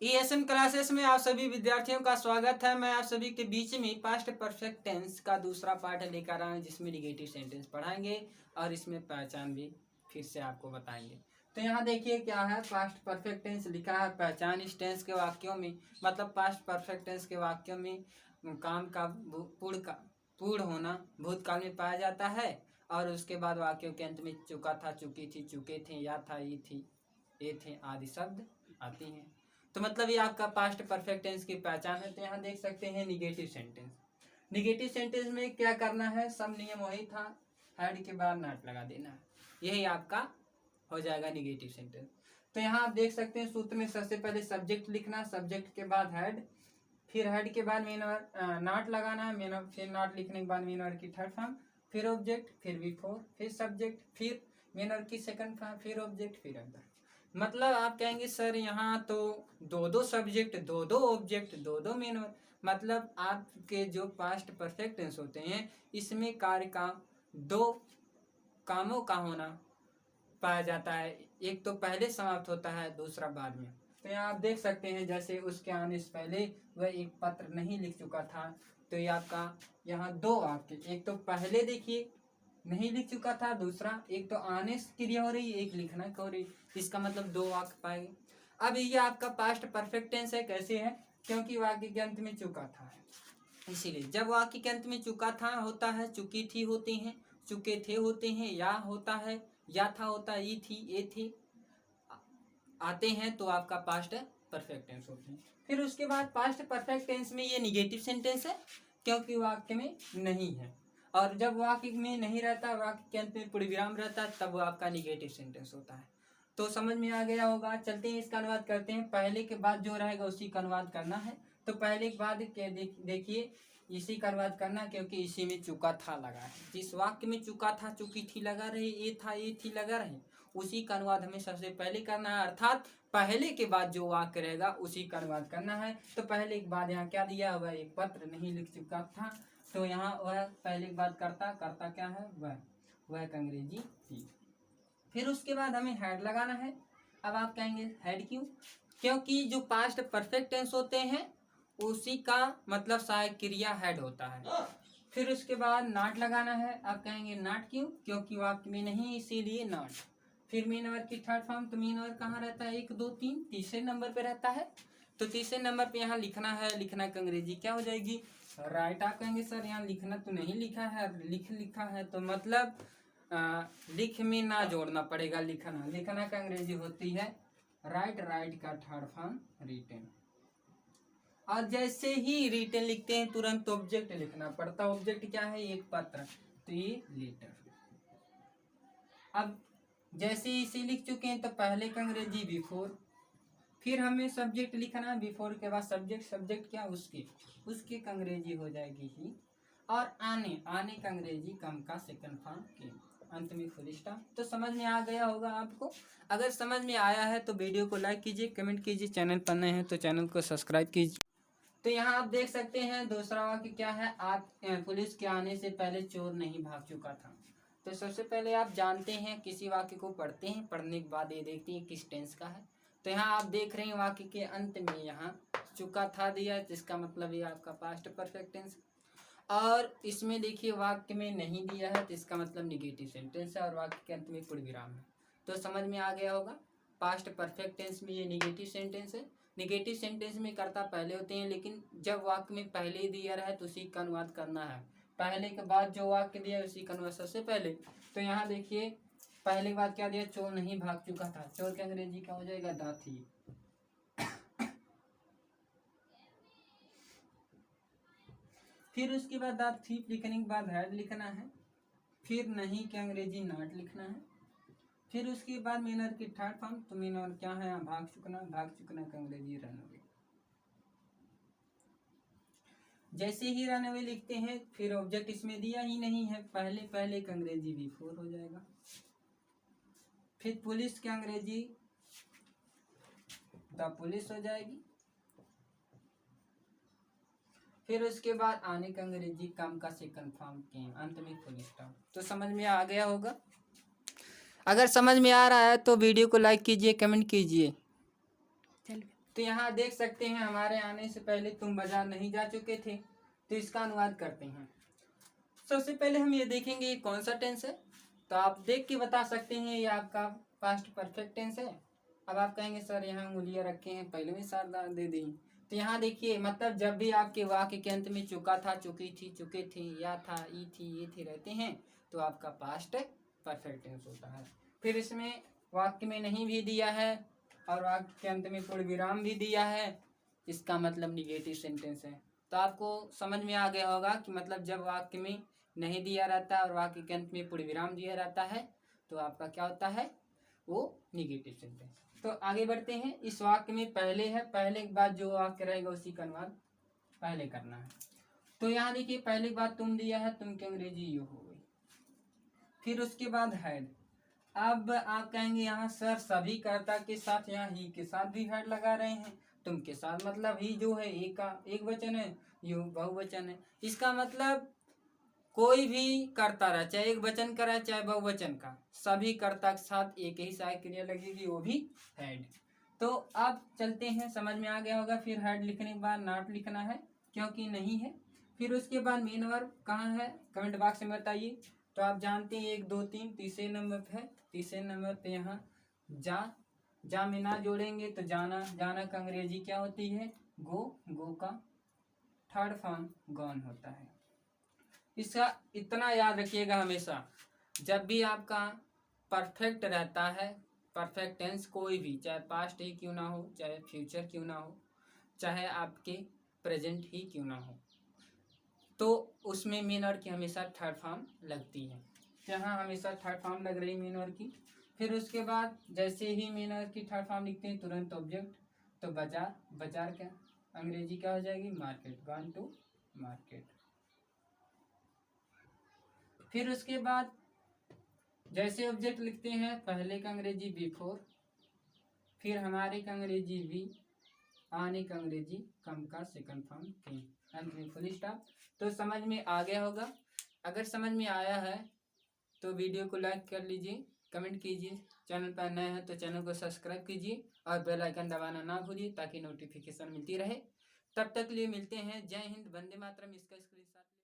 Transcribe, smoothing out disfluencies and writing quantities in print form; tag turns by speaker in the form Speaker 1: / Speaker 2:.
Speaker 1: ESM classes में आप सभी विद्यार्थियों का स्वागत है। मैं आप सभी के बीच में पास्ट परफेक्ट टेंस का दूसरा पार्ट लेकर आए जिसमें निगेटिव सेंटेंस पढ़ाएंगे और इसमें पहचान भी फिर से आपको बताएंगे। तो यहाँ देखिए क्या है, पास्ट परफेक्ट टेंस लिखा है। पहचान इस टेंस के वाक्यों में, मतलब पास्ट परफेक्ट टेंस के वाक्यों में काम का पूर्ण होना भूतकाल में पाया जाता है और उसके बाद वाक्यों के अंत में चुका था, चुकी थी, चुके थे, या था, ये थी, ये थे आदि शब्द आती हैं। तो मतलब ये आपका पास्ट परफेक्ट टेंस की पहचान है। तो यहाँ देख सकते हैं निगेटिव सेंटेंस। निगेटिव सेंटेंस में क्या करना है, सब नियम वही था, हेड के बाद नॉट लगा देना है, यही आपका हो जाएगा निगेटिव सेंटेंस। तो यहाँ आप देख सकते हैं सूत्र में सबसे पहले सब्जेक्ट लिखना, सब्जेक्ट के बाद हेड, फिर हेड के बाद मेन वर्ब नॉट लगाना है, फिर नॉट लिखने के बाद मेन वर्ब की थर्ड फॉर्म, फिर ऑब्जेक्ट, फिर बिफोर, फिर सब्जेक्ट, फिर मेन वर्ब की सेकंड फॉर्म, फिर ऑब्जेक्ट, फिर अंदर। मतलब आप कहेंगे सर यहाँ तो दो दो सब्जेक्ट, दो दो ऑब्जेक्ट, दो दो मेन वर्ब। मतलब आपके जो पास्ट परफेक्ट टेंस होते हैं इसमें कार्य का दो कामों का होना पाया जाता है, एक तो पहले समाप्त होता है, दूसरा बाद में। तो यहाँ आप देख सकते हैं जैसे उसके आने से पहले वह एक पत्र नहीं लिख चुका था, तो ये आपका यहाँ दो वाक्य, एक तो पहले देखिए नहीं लिख चुका था, दूसरा एक तो आने से क्रिया हो रही, एक लिखना की हो रही, इसका मतलब दो वाक्य पाएंगे। अब ये आपका पास्ट परफेक्ट टेंस है, कैसे है, क्योंकि वाक्य के अंत में चुका था है, इसीलिए जब वाक्य के अंत में चुका था होता है, चुकी थी होती हैं, चुके थे होते हैं, या होता है, या था होता है, ई थी, ये थी आते हैं, तो आपका पास्ट परफेक्ट टेंस होते हैं। फिर उसके बाद पास्ट परफेक्ट टेंस में ये निगेटिव सेंटेंस है क्योंकि वाक्य में नहीं है, और जब वाक्य में नहीं रहता, वाक्य के अंत में पूर्ण विराम रहता है, तब वो आपका निगेटिव सेंटेंस होता है। तो समझ में आ गया होगा। चलते हैं इसका अनुवाद करते हैं। पहले के बाद जो रहेगा उसी का अनुवाद करना है। तो पहले के बाद देखिए इसी का अनुवाद करना, क्योंकि इसी में चुका था लगा है। जिस वाक्य में चुका था, चुकी थी लगा रहे, ये था, ये थी लगा रहे, उसी का अनुवाद हमें सबसे पहले करना है, अर्थात पहले के बाद जो वाक्य रहेगा उसी का अनुवाद करना है। तो पहले के बाद यहाँ क्या दिया, वह एक पत्र नहीं लिख चुका था, तो यहाँ वह पहले के बाद करता क्या है, वह एक अंग्रेजी थी। फिर उसके बाद हमें हेड लगाना है। अब आप कहेंगे हेड क्यों, क्योंकि जो पास्ट परफेक्ट टेंस होते हैं उसी का मतलब सहायक क्रिया हेड होता है। फिर उसके बाद नॉट लगाना है। आप कहेंगे नॉट क्यों, क्योंकि वाक्य में नहीं, इसीलिए नॉट। फिर मेन वर्ब की थर्ड फॉर्म, तो मेन वर्ब कहाँ रहता है, एक दो तीन, तीसरे नंबर पे रहता है। तो तीसरे नंबर पे यहाँ लिखना है, लिखना की अंग्रेजी क्या हो जाएगी, राइट। आप कहेंगे सर यहाँ लिखना तो नहीं लिखा है, लिखा है, तो मतलब लिख में ना जोड़ना पड़ेगा, लिखना, लिखना का अंग्रेजी होती है राइट, राइट का थर्ड फॉर्म रिटेन। और जैसे ही रिटेन लिखते हैं तुरंत ऑब्जेक्ट लिखना पड़ता। ऑब्जेक्ट क्या है, एक पत्र, तो ये लेटर। अब जैसे इसे लिख चुके हैं तो पहले का अंग्रेजी बिफोर, फिर हमें सब्जेक्ट लिखना है, बिफोर के बाद सब्जेक्ट, सब्जेक्ट क्या उसके का अंग्रेजी हो जाएगी ही, और आने का अंग्रेजी कम का सेकंड फॉर्म के, अंत में फुल स्टॉप। तो समझ में आ गया होगा आपको। अगर समझ में आया है तो वीडियो को लाइक कीजिए, कमेंट कीजिए, चैनल पर नए हैं तो चैनल को सब्सक्राइब कीजिए। तो यहाँ आप देख सकते हैं दूसरा वाक्य क्या है, आप पुलिस के आने से पहले चोर नहीं भाग चुका था। तो सबसे पहले आप जानते हैं, किसी वाक्य को पढ़ते हैं, पढ़ने के बाद ये देखते हैं किस टेंस का है। तो यहाँ आप देख रहे हैं वाक्य के अंत में यहाँ चुका था दिया, जिसका मतलब ये आपका पास्ट परफेक्ट टेंस। और इसमें देखिए वाक्य में नहीं दिया है, तो इसका मतलब निगेटिव सेंटेंस है, और वाक्य के अंत में पूर्ण विराम है। तो समझ में आ गया होगा, पास्ट परफेक्ट टेंस में ये निगेटिव सेंटेंस है। निगेटिव सेंटेंस में कर्ता पहले होते हैं, लेकिन जब वाक्य में पहले ही दिया रहा है तो उसी का अनुवाद करना है। पहले के बाद जो वाक्य दिया है उसी का अनुवाद सबसे पहले। तो यहाँ देखिए पहले के बाद क्या दिया, चोर नहीं भाग चुका था, चोर की अंग्रेजी क्या हो जाएगा, द थीफ। फिर उसके बाद द थीफ लिखने के बाद हेड लिखना है, फिर नहीं के अंग्रेजी नॉट लिखना है, फिर उसके बाद मेनर की थर्ड फॉर्म, तो मेनर क्या है, भाग चुकना का अंग्रेजी रन अवे। जैसे ही रन अवे लिखते हैं फिर ऑब्जेक्ट इसमें दिया ही नहीं है, पहले का अंग्रेजी बिफोर हो जाएगा। फिर पुलिस की अंग्रेजी द पुलिस हो जाएगी। फिर उसके बाद आने का अंग्रेजी कम का सेकंड फॉर्म केम, अंत में फुल स्टॉप। तो समझ में आ गया होगा। अगर समझ में आ रहा है तो वीडियो को लाइक कीजिए, कमेंट कीजिए। चल तो यहाँ देख सकते हैं हमारे आने से पहले तुम बाजार नहीं जा चुके थे, तो इसका अनुवाद करते हैं। सबसे पहले हम ये देखेंगे ये कौन सा टेंस है, तो आप देख के बता सकते हैं ये आपका पास्ट परफेक्ट टेंस है। अब आप कहेंगे सर यहाँ उंगलियां रखे हैं, पहले में सार दे दी। तो यहाँ देखिए, मतलब जब भी आपके वाक्य के अंत में चुका था, चुकी थी, चुके थे, या था, ई थी, ये थे रहते हैं, तो आपका पास्ट परफेक्ट टेंस होता है। फिर इसमें वाक्य में नहीं भी दिया है और वाक्य के अंत में पूर्ण विराम भी दिया है, इसका मतलब निगेटिव सेंटेंस है। तो आपको समझ में आ गया होगा कि मतलब जब वाक्य में नहीं दिया रहता और वाक्य के अंत में पूर्ण विराम दिया रहता है तो आपका क्या होता है, वो निगेटिव सेंटेंस। तो आगे बढ़ते हैं। इस वाक्य में पहले है, पहले के बाद जो वाक्य रहेगा उसी का अनुवाद पहले करना है। तो यहाँ देखिए पहले के बाद तुम दिया है, तुम की अंग्रेजी यू हो गई। फिर उसके बाद हैड। अब आप कहेंगे यहाँ सर सभी कर्ता के साथ यहाँ ही के साथ भी हैड लगा रहे हैं, तुम के साथ मतलब ही जो है एक वचन है, यू बहुवचन है। इसका मतलब कोई भी कर्ता रहा, चाहे एक वचन का रहा चाहे बहुवचन का, सभी कर्ता के साथ एक ही सहायक क्रिया लगेगी, वो भी हैड। तो अब चलते हैं, समझ में आ गया होगा। फिर हैड लिखने के बाद नॉट लिखना है क्योंकि नहीं है। फिर उसके बाद मेन वर्ब कहाँ है, कमेंट बॉक्स में बताइए। तो आप जानते हैं 1 2 3 तीसरे नंबर पे है। तीसरे नंबर पे यहाँ जा में ना जोड़ेंगे तो जाना, जाना का अंग्रेजी क्या होती है, गो, गो का थर्ड फॉर्म गॉन होता है। इसका इतना याद रखिएगा हमेशा, जब भी आपका परफेक्ट रहता है, परफेक्ट टेंस कोई भी, चाहे पास्ट ही क्यों ना हो, चाहे फ्यूचर क्यों ना हो, चाहे आपके प्रेजेंट ही क्यों ना हो, तो उसमें मेन वर्ब की हमेशा थर्ड फॉर्म लगती है। यहाँ हमेशा थर्ड फॉर्म लग रही मेन वर्ब की। फिर उसके बाद जैसे ही मेन वर्ब की थर्ड फॉर्म लिखते हैं तुरंत ऑब्जेक्ट, तो बाजार, बाजार क्या अंग्रेजी क्या हो जाएगी, मार्केट, गॉन टू मार्केट। फिर उसके बाद जैसे ऑब्जेक्ट लिखते हैं, पहले का अंग्रेजी बिफोर, फिर हमारे का अंग्रेजी वी, आने का अंग्रेजी कम का सेकंड फॉर्म के, अंत में फुल स्टॉप। तो समझ में आ गया होगा। अगर समझ में आया है तो वीडियो को लाइक कर लीजिए, कमेंट कीजिए, चैनल पर नए हैं तो चैनल को सब्सक्राइब कीजिए और बेल आइकन दबाना ना भूलिए ताकि नोटिफिकेशन मिलती रहे। तब तक लिए मिलते हैं। जय हिंद, वंदे मातरम। इसका स्क्रीनशॉट